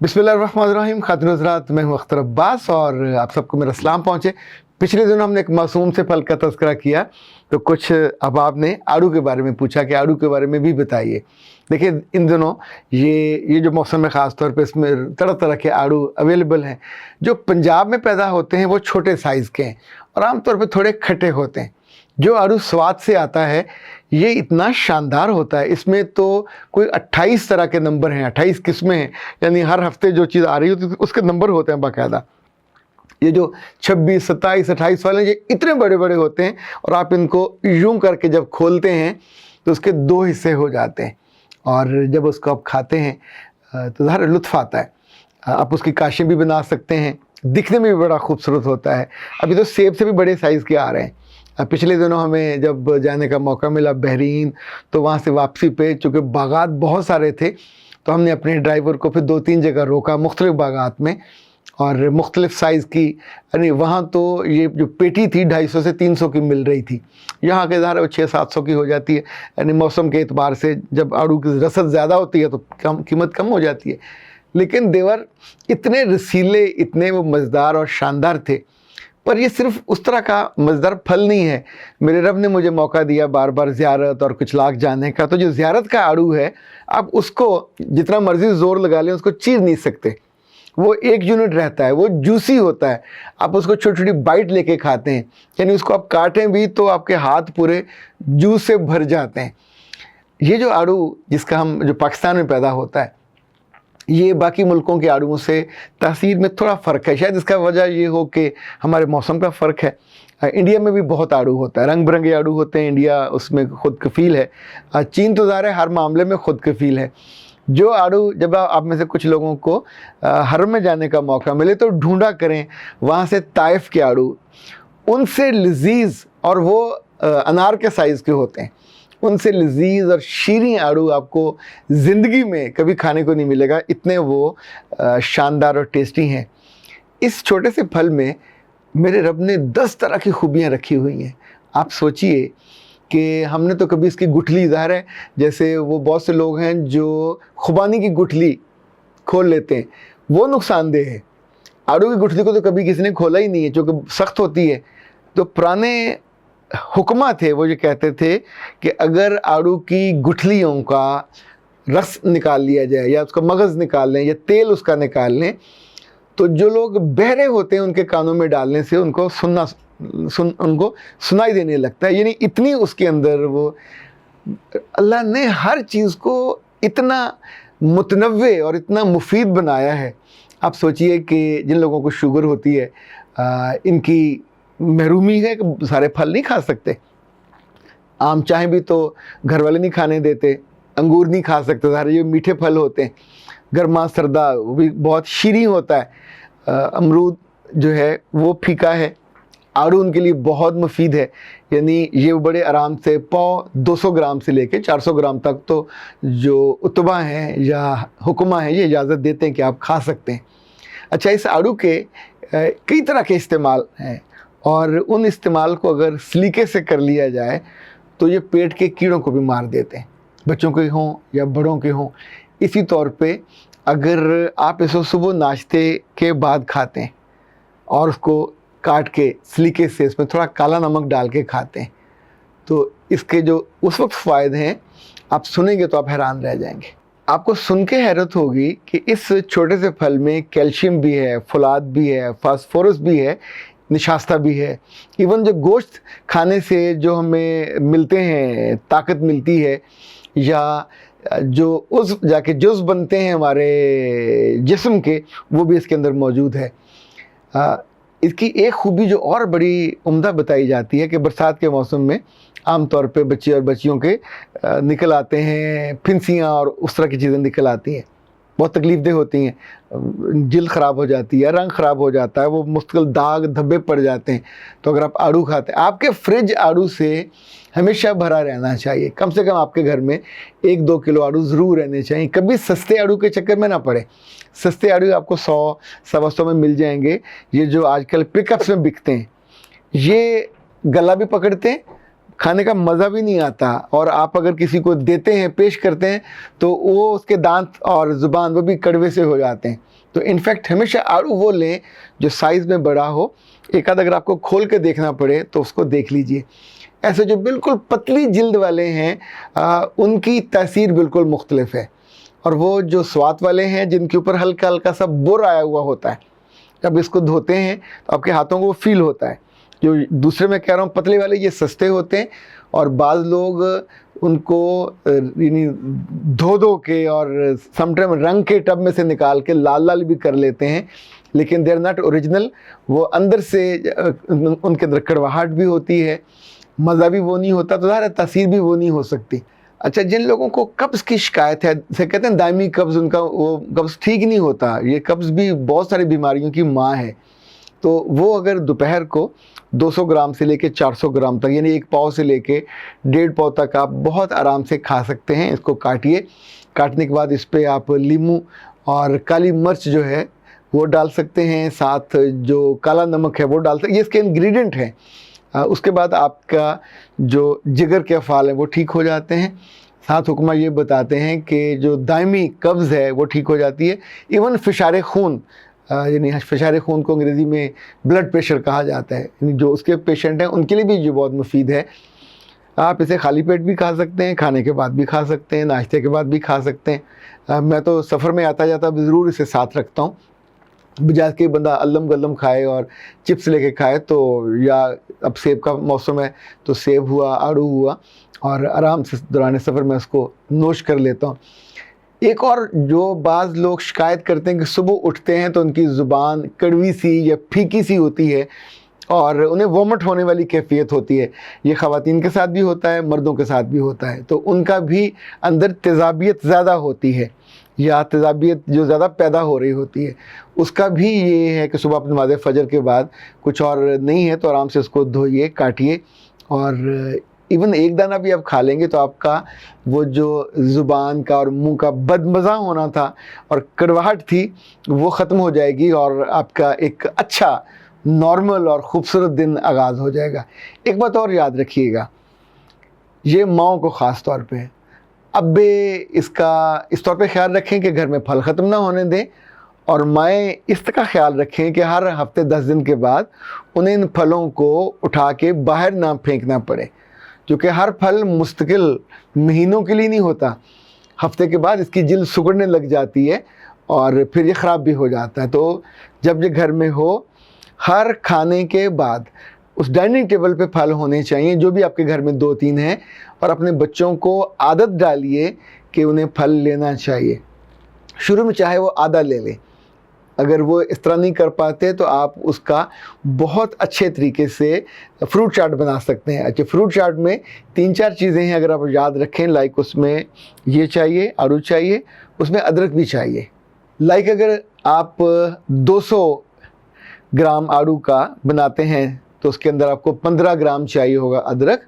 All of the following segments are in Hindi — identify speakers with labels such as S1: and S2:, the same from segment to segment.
S1: बिस्मिल्लाहिर्रहमानिर्रहीम। खातिन हज़रात, मैं हूँ अख्तर अब्बास और आप सबको मेरा सलाम पहुँचे। पिछले दिनों हमने एक मासूम से फल का तज़किरा किया, तो कुछ अहबाब ने आड़ू के बारे में पूछा कि आड़ू के बारे में भी बताइए। देखिए, इन दिनों ये जो मौसम है, ख़ास तौर पे इसमें तरह तरह के आड़ू अवेलेबल हैं। जो पंजाब में पैदा होते हैं वो छोटे साइज़ के हैं और आमतौर पे थोड़े खट्टे होते हैं। जो आड़ू स्वाद से आता है ये इतना शानदार होता है। इसमें तो कोई 28 तरह के नंबर हैं, 28 किस्में हैं, यानी हर हफ्ते जो चीज़ आ रही होती है उसके नंबर होते हैं बाकायदा। ये जो 26, 27, 28 वाले ये इतने बड़े बड़े होते हैं और आप इनको यूं करके जब खोलते हैं तो उसके 2 हिस्से हो जाते हैं और जब उसको आप खाते हैं तो ज़ाहिर लुत्फ़ आता है। आप उसकी काशें भी बना सकते हैं, दिखने में भी बड़ा खूबसूरत होता है। अभी तो सेब से भी बड़े साइज़ के आ रहे हैं। पिछले दिनों हमें जब जाने का मौका मिला बहरीन, तो वहाँ से वापसी पे चूँकि बागात बहुत सारे थे तो हमने अपने ड्राइवर को फिर 2-3 जगह रोका मुख्तलिफ़ बागात में और मुख्तलिफ़ साइज़ की, यानी वहाँ तो ये जो पेटी थी 250 से 300 की मिल रही थी। यहाँ के ज़ाहिर 600-700 की हो जाती है। यानी मौसम के एतबार से जब आड़ू की रसद ज़्यादा होती है तो कीमत कम हो जाती है। लेकिन देवर इतने रसीले, इतने वो मज़ेदार और शानदार थे। पर ये सिर्फ उस तरह का मज़ेदार फल नहीं है। मेरे रब ने मुझे मौका दिया बार बार ज़ियारत और कुछ लाख जाने का, तो जो ज़ियारत का आड़ू है आप उसको जितना मर्ज़ी ज़ोर लगा लें उसको चीर नहीं सकते। वो 1 यूनिट रहता है, वो जूसी होता है। आप उसको छोटी छोटी बाइट लेके खाते हैं, यानी उसको आप काटें भी तो आपके हाथ पूरे जूस से भर जाते हैं। ये जो आड़ू जो पाकिस्तान में पैदा होता है, ये बाकी मुल्कों के आड़ूओं से तासीर में थोड़ा फ़र्क है। शायद इसका वजह ये हो कि हमारे मौसम का फ़र्क है। इंडिया में भी बहुत आड़ू होता है, रंग बिरंगे आड़ू होते हैं। इंडिया उसमें खुद कफ़ील है। चीन तो ज़ाहिर है हर मामले में खुद कफ़ील है। जो आड़ू जब आप में से कुछ लोगों को हरम में जाने का मौका मिले तो ढूंढा करें वहाँ से ताइफ के आड़ू, उनसे लजीज़, और वो अनार के साइज़ के होते हैं, उनसे लजीज़ और शीरीं आड़ू आपको ज़िंदगी में कभी खाने को नहीं मिलेगा। इतने वो शानदार और टेस्टी हैं। इस छोटे से फल में मेरे रब ने 10 तरह की खूबियाँ रखी हुई हैं। आप सोचिए कि हमने तो कभी इसकी गुठली, ज़ाहिर है जैसे वो बहुत से लोग हैं जो खुबानी की गुठली खोल लेते हैं, वो नुकसानदेह है। आड़ू की गुठली को तो कभी किसी ने खोला ही नहीं है, चूँकि सख्त होती है। तो पुराने हुक्मा थे, वो ये कहते थे कि अगर आड़ू की गुठलियों का रस निकाल लिया जाए या उसका मगज़ निकाल लें या तेल उसका निकाल लें, तो जो लोग बहरे होते हैं उनके कानों में डालने से उनको उनको सुनाई देने लगता है। यानी इतनी उसके अंदर वो, अल्लाह ने हर चीज़ को इतना मुतनव्वे और इतना मुफीद बनाया है। आप सोचिए कि जिन लोगों को शुगर होती है, इनकी महरूमी है कि सारे फल नहीं खा सकते। आम चाहें भी तो घर वाले नहीं खाने देते, अंगूर नहीं खा सकते, सारे ये मीठे फल होते हैं। गर्मा सर्दा वो भी बहुत शीरीं होता है। अमरूद जो है वो फीका है। आड़ू उनके लिए बहुत मुफीद है, यानी ये बड़े आराम से 200 ग्राम से लेके 400 ग्राम तक तो जो उतबा हैं या हुक्मा हैं ये इजाज़त देते हैं कि आप खा सकते हैं। अच्छा, इस आड़ू के कई तरह के इस्तेमाल हैं और उन इस्तेमाल को अगर सलीके से कर लिया जाए तो ये पेट के कीड़ों को भी मार देते हैं, बच्चों के हों या बड़ों के हों। इसी तौर पे अगर आप इसको सुबह नाश्ते के बाद खाते हैं और उसको काट के सलीके से इसमें थोड़ा काला नमक डाल के खाते हैं, तो इसके जो उस वक्त फ़ायदे हैं आप सुनेंगे तो आप हैरान रह जाएंगे। आपको सुन के हैरत होगी कि इस छोटे से फल में कैल्शियम भी है, फुलाद भी है, फास्फोरस भी है, निशास्ता भी है। इवन जो गोश्त खाने से जो हमें मिलते हैं, ताकत मिलती है, या जो उस जाके जुज़ बनते हैं हमारे जिस्म के, वो भी इसके अंदर मौजूद है। इसकी एक खूबी जो और बड़ी उम्दा बताई जाती है कि बरसात के मौसम में आम तौर पे बच्चे और बच्चियों के निकल आते हैं फिंसियाँ और उस तरह की चीज़ें निकल आती हैं, बहुत तकलीफ़देह होती हैं। जिल्द ख़राब हो जाती है, रंग ख़राब हो जाता है, वो मुश्किल दाग धब्बे पड़ जाते हैं। तो अगर आप आड़ू खाते हैं, आपके फ्रिज आड़ू से हमेशा भरा रहना चाहिए। कम से कम आपके घर में 1-2 किलो आड़ू ज़रूर रहने चाहिए। कभी सस्ते आड़ू के चक्कर में ना पड़े। सस्ते आड़ू आपको 100-125 में मिल जाएंगे। ये जो आजकल पिकअप्स में बिकते हैं, ये गला भी पकड़ते हैं, खाने का मज़ा भी नहीं आता, और आप अगर किसी को देते हैं, पेश करते हैं, तो वो उसके दांत और ज़ुबान वो भी कड़वे से हो जाते हैं। तो इनफैक्ट हमेशा आड़ू वो लें जो साइज़ में बड़ा हो। एक आध अगर आपको खोल के देखना पड़े तो उसको देख लीजिए। ऐसे जो बिल्कुल पतली जिल्द वाले हैं उनकी तासीर बिल्कुल मुख्तलिफ है, और वो जो स्वाद वाले हैं जिनके ऊपर हल्का हल्का सा बुर आया हुआ होता है, जब इसको धोते हैं तो आपके हाथों को फील होता है। जो दूसरे मैं कह रहा हूँ पतले वाले, ये सस्ते होते हैं, और बाज़ लोग उनको यानी धो धो के और समटाइम रंग के टब में से निकाल के लाल लाल भी कर लेते हैं, लेकिन दे आर नॉट ओरिजिनल। वो अंदर से उनके अंदर कड़वाहट भी होती है, मज़ा भी वो नहीं होता, तो ज़ाहिर तासीर भी वो नहीं हो सकती। अच्छा, जिन लोगों को कब्ज़ की शिकायत है, जैसे कहते हैं दायमी कब्ज़, उनका वो कब्ज़ ठीक नहीं होता, ये कब्ज़ भी बहुत सारी बीमारियों की माँ है। तो वो अगर दोपहर को 200 ग्राम से लेके 400 ग्राम तक, यानी 1 पाव से लेके 1.5 पाव तक आप बहुत आराम से खा सकते हैं। इसको काटिए, काटने के बाद इस पर आप नींबू और काली मिर्च जो है वो डाल सकते हैं, साथ जो काला नमक है वो डाल सकते हैं, ये इसके इंग्रेडिएंट हैं। उसके बाद आपका जो जिगर के अफ़ाल हैं वो ठीक हो जाते हैं। साथ हुक्मा ये बताते हैं कि जो दायमी कब्ज़ है वो ठीक हो जाती है। इवन फ़िशारे खून, यानी फ़िशारे खून को अंग्रेज़ी में ब्लड प्रेशर कहा जाता है, यानी जो उसके पेशेंट हैं उनके लिए भी ये बहुत मुफीद है। आप इसे खाली पेट भी खा सकते हैं, खाने के बाद भी खा सकते हैं, नाश्ते के बाद भी खा सकते हैं। मैं तो सफ़र में आता जाता ज़रूर इसे साथ रखता हूँ, बजाय के बंदा अल्लम गल्लम खाए और चिप्स लेके खाए। तो या अब सेब का मौसम है तो सेब हुआ, आड़ू हुआ, और आराम से दौरान सफ़र में उसको नोश कर लेता हूँ। एक और जो बाज़ लोग शिकायत करते हैं कि सुबह उठते हैं तो उनकी ज़ुबान कड़वी सी या फीकी सी होती है और उन्हें वोमिट होने वाली कैफियत होती है। ये ख़वातीन के साथ भी होता है, मर्दों के साथ भी होता है। तो उनका भी अंदर तेज़ाबियत ज़्यादा होती है, या तेज़ाबियत जो ज़्यादा पैदा हो रही होती है, उसका भी ये है कि सुबह अपनी नमाज़ फ़जर के बाद कुछ और नहीं है तो आराम से उसको धोइए, काटिए, और इवन एक दाना भी आप खा लेंगे तो आपका वो जो ज़ुबान का और मुंह का बदमज़ा होना था और कड़वाहट थी वो ख़त्म हो जाएगी, और आपका एक अच्छा नॉर्मल और ख़ूबसूरत दिन आगाज़ हो जाएगा। एक बात और याद रखिएगा, ये माओं को ख़ास तौर पे, अब्बे इसका इस तौर पे ख्याल रखें कि घर में फल ख़त्म ना होने दें, और माएँ इस तरह ख्याल रखें कि हर हफ्ते 10 दिन के बाद उन्हें इन फलों को उठा के बाहर ना फेंकना पड़े, क्योंकि हर फल मुस्तकिल महीनों के लिए नहीं होता। हफ्ते के बाद इसकी जिल्द सिकुड़ने लग जाती है और फिर ये ख़राब भी हो जाता है। तो जब ये घर में हो, हर खाने के बाद उस डाइनिंग टेबल पे फल होने चाहिए, जो भी आपके घर में 2-3 हैं, और अपने बच्चों को आदत डालिए कि उन्हें फल लेना चाहिए। शुरू में चाहे वो आधा ले लें, अगर वो इस तरह नहीं कर पाते तो आप उसका बहुत अच्छे तरीके से फ्रूट चाट बना सकते हैं। अच्छा, फ्रूट चाट में 3-4 चीज़ें हैं अगर आप याद रखें, लाइक उसमें ये चाहिए, आड़ू चाहिए, उसमें अदरक भी चाहिए। लाइक अगर आप 200 ग्राम आड़ू का बनाते हैं तो उसके अंदर आपको 15 ग्राम चाहिए होगा अदरक,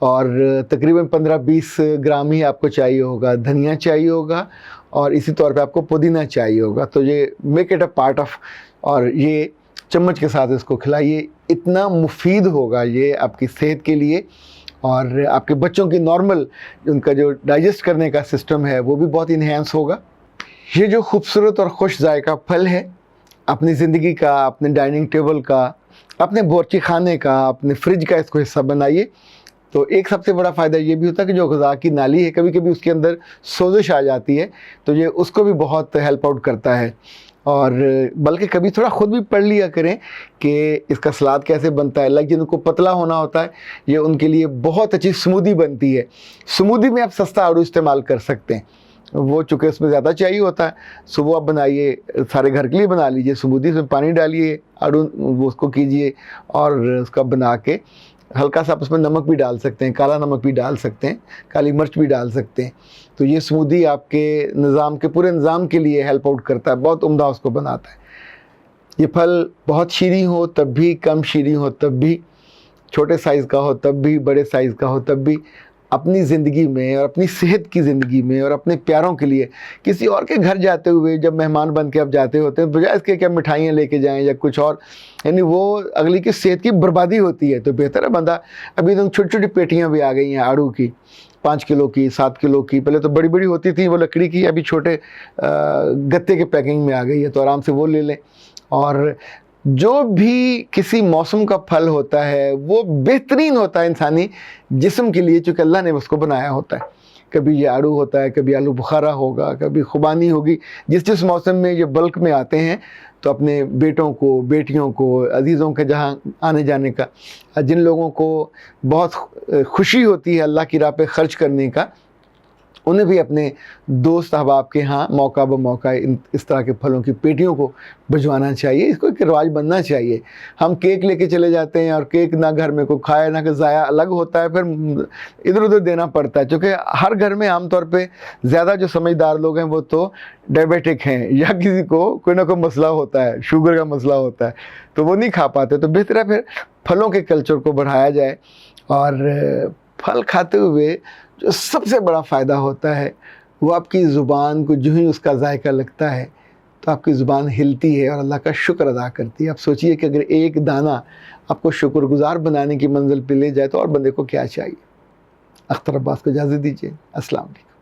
S1: और तकरीबन 15-20 ग्राम ही आपको चाहिए होगा धनिया चाहिए होगा, और इसी तौर पे आपको पुदीना चाहिए होगा। तो ये make it a part of, और ये चम्मच के साथ इसको खिलाइए। इतना मुफीद होगा ये आपकी सेहत के लिए, और आपके बच्चों की नॉर्मल उनका जो डाइजेस्ट करने का सिस्टम है वो भी बहुत इन्हेंस होगा। ये जो खूबसूरत और खुश जायका फल है, अपनी ज़िंदगी का, अपने डाइनिंग टेबल का, अपने बावर्ची खाने का, अपने फ्रिज का इसको हिस्सा बनाइए। तो एक सबसे बड़ा फ़ायदा ये भी होता है कि जो ग़िज़ा की नाली है, कभी कभी उसके अंदर सोजिश आ जाती है, तो ये उसको भी बहुत हेल्प आउट करता है। और बल्कि कभी थोड़ा ख़ुद भी पढ़ लिया करें कि इसका सलाद कैसे बनता है। लाइक जिनको पतला होना होता है, ये उनके लिए बहुत अच्छी स्मूदी बनती है। स्मूदी में आप सस्ता आड़ू इस्तेमाल कर सकते हैं, वो चूँकि उसमें ज़्यादा चाहिए होता है। सुबह आप बनाइए, सारे घर के लिए बना लीजिए स्मूदी, उसमें पानी डालिए, आड़ू वो उसको कीजिए, और उसका बना के हल्का सा आप उसमें नमक भी डाल सकते हैं, काला नमक भी डाल सकते हैं, काली मिर्च भी डाल सकते हैं। तो ये स्मूदी आपके निज़ाम के पूरे निज़ाम के लिए हेल्प आउट करता है, बहुत उम्दा उसको बनाता है। ये फल बहुत शीरी हो तब भी, कम शीरी हो तब भी, छोटे साइज़ का हो तब भी, बड़े साइज़ का हो तब भी, अपनी ज़िंदगी में और अपनी सेहत की ज़िंदगी में और अपने प्यारों के लिए किसी और के घर जाते हुए जब मेहमान बन के आप जाते होते हैं, बजाय इसके क्या मिठाइयाँ लेके जाएं या कुछ और, यानी वो अगली की सेहत की बर्बादी होती है। तो बेहतर है बंदा, अभी तो छोटी छोटी पेटियाँ भी आ गई हैं आड़ू की, 5 किलो की, 7 किलो की, पहले तो बड़ी बड़ी होती थी वो लकड़ी की, अभी छोटे गत्ते के पैकिंग में आ गई है, तो आराम से वो ले लें। और जो भी किसी मौसम का फल होता है वो बेहतरीन होता है इंसानी जिस्म के लिए, चूँकि अल्लाह ने उसको बनाया होता है। कभी ये आड़ू होता है, कभी आलू बुखारा होगा, कभी खुबानी होगी, जिस जिस मौसम में ये बल्क में आते हैं। तो अपने बेटों को, बेटियों को, अजीज़ों के जहाँ आने जाने का, जिन लोगों को बहुत खुशी होती है अल्लाह की राह पे ख़र्च करने का, उन्हें भी अपने दोस्त अहबाब के यहाँ मौका ब मौका इस तरह के फलों की पेटियों को भिजवाना चाहिए। इसको एक रिवाज बनना चाहिए। हम केक लेके चले जाते हैं और केक ना घर में को खाए ना कि ज़ाया अलग होता है, फिर इधर उधर देना पड़ता है। क्योंकि हर घर में आमतौर पे ज़्यादा जो समझदार लोग हैं वो तो डायबिटिक हैं या किसी को कोई ना कोई मसला होता है, शुगर का मसला होता है, तो वो नहीं खा पाते। तो बेहतर है फिर फलों के कल्चर को बढ़ाया जाए। और फल खाते हुए जो सबसे बड़ा फ़ायदा होता है वो आपकी ज़ुबान को जो ही उसका जायका लगता है तो आपकी ज़ुबान हिलती है और अल्लाह का शुक्र अदा करती है। आप सोचिए कि अगर एक दाना आपको शुक्रगुज़ार बनाने की मंजिल पे ले जाए तो और बंदे को क्या चाहिए। अख्तर अब्बास को इजाज़त दीजिए। अस्सलाम वालेकुम।